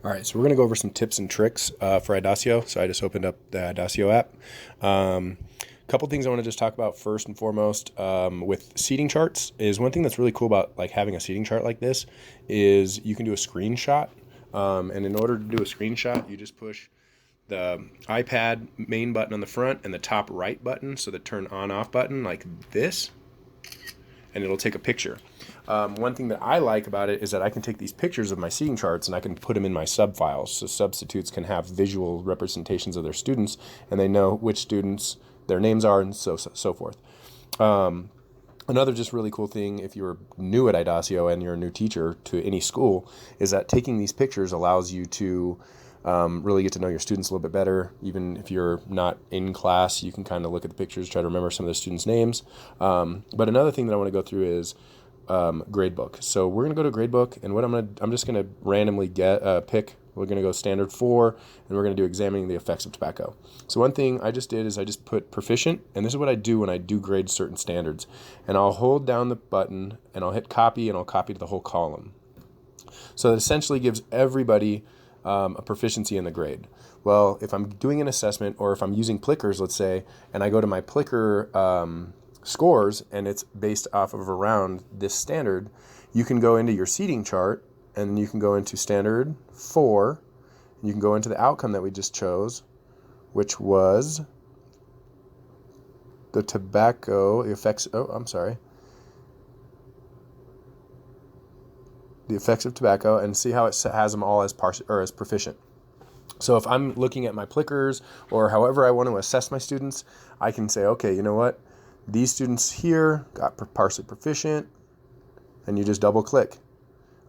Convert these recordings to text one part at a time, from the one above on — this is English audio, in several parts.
All right, so we're going to go over some tips and tricks for Idoceo. So I just opened up the Idoceo app. Couple things I want to just talk about first and foremost with seating charts is one thing that's really cool about like having a seating chart like this is you can do a screenshot. And in order to do a screenshot, you just push the iPad main button on the front and the top right button, so the turn on off button like this, and it'll take a picture. One thing that I like about it is that I can take these pictures of my seating charts and I can put them in my sub files, so substitutes can have visual representations of their students and they know which students their names are and so forth. Another just really cool thing if you're new at Idoceo and you're a new teacher to any school is that taking these pictures allows you to really get to know your students a little bit better. Even if you're not in class, you can kind of look at the pictures, try to remember some of the students' names. But another thing that I want to go through is Gradebook. So we're going to go to Gradebook, and I'm just going to randomly pick. We're going to go standard 4, and we're going to do examining the effects of tobacco. So one thing I just did is I just put proficient, and this is what I do when I do grade certain standards. And I'll hold down the button, and I'll hit copy, and I'll copy to the whole column. So it essentially gives everybody a proficiency in the grade. Well, if I'm doing an assessment, or if I'm using Plickers, let's say, and I go to my Plicker scores, and it's based off of around this standard, you can go into your seating chart, and you can go into standard 4, and you can go into the outcome that we just chose, which was the tobacco effects. Oh, I'm sorry. The effects of tobacco, and see how it has them all as proficient. So if I'm looking at my Plickers or however I want to assess my students, I can say, okay, you know what? These students here got partially proficient, and you just double click.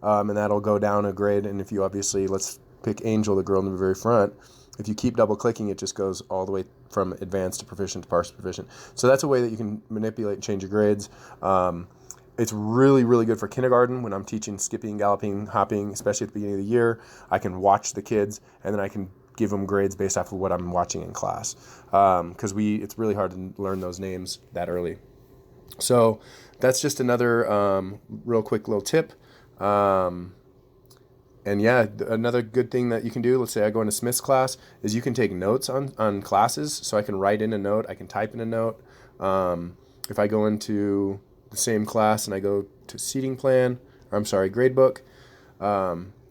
And that'll go down a grade. And if you obviously, let's pick Angel, the girl in the very front, if you keep double clicking, it just goes all the way from advanced to proficient to partially proficient. So that's a way that you can manipulate and change your grades. It's really, really good for kindergarten when I'm teaching skipping, galloping, hopping, especially at the beginning of the year. I can watch the kids, and then I can give them grades based off of what I'm watching in class. Because it's really hard to learn those names that early. So that's just another real quick little tip. And yeah, another good thing that you can do, let's say I go into Smith's class, is you can take notes on classes. So I can write in a note, I can type in a note. If I go into the same class and I go to seating plan, or I'm sorry, Gradebook,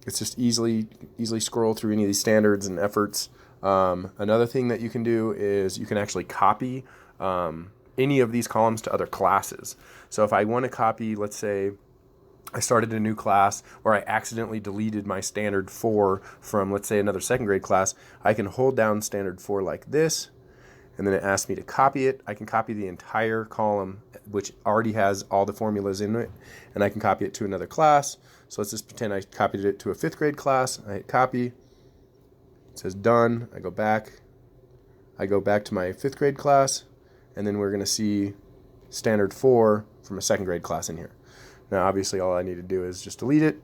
it's just easily scroll through any of these standards and efforts. Another thing that you can do is you can actually copy any of these columns to other classes. So if I want to copy, let's say I started a new class, or I accidentally deleted my standard 4 from, let's say, another second grade class, I can hold down standard 4 like this, and then it asks me to copy it. I can copy the entire column, which already has all the formulas in it, and I can copy it to another class. So let's just pretend I copied it to a 5th grade class. I hit copy. It says done. I go back to my 5th grade class, and then we're going to see standard 4 from a 2nd grade class in here. Now, obviously, all I need to do is just delete it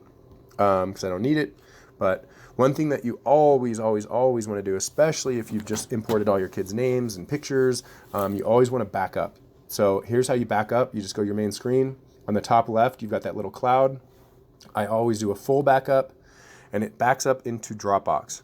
because I don't need it. But one thing that you always want to do, especially if you've just imported all your kids' names and pictures, you always want to back up. So here's how you back up. You just go to your main screen. On the top left, you've got that little cloud. I always do a full backup, and it backs up into Dropbox.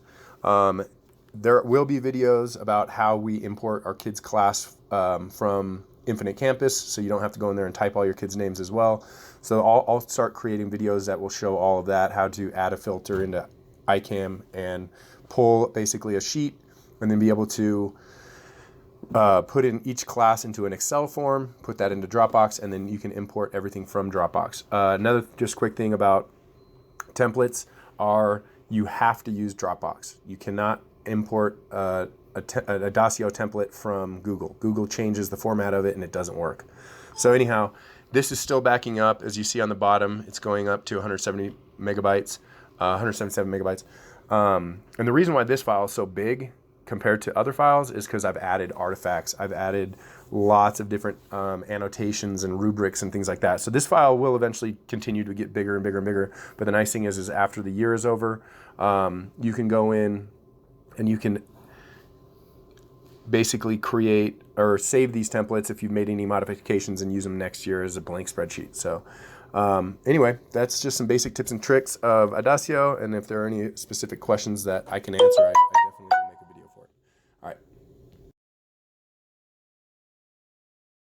There will be videos about how we import our kids' class from Infinite Campus, so you don't have to go in there and type all your kids' names as well. So I'll start creating videos that will show all of that, how to add a filter into iCam and pull basically a sheet, and then be able to put in each class into an Excel form, put that into Dropbox, and then you can import everything from Dropbox. Another just quick thing about templates are you have to use Dropbox. You cannot import a Idoceo template from Google. Google changes the format of it and it doesn't work. So anyhow, this is still backing up. As you see on the bottom, it's going up to 177 megabytes. And the reason why this file is so big compared to other files is because I've added artifacts. I've added lots of different annotations and rubrics and things like that. So this file will eventually continue to get bigger and bigger and bigger. But the nice thing is after the year is over, you can go in and you can basically create or save these templates if you've made any modifications and use them next year as a blank spreadsheet. So anyway, that's just some basic tips and tricks of Idoceo. And if there are any specific questions that I can answer,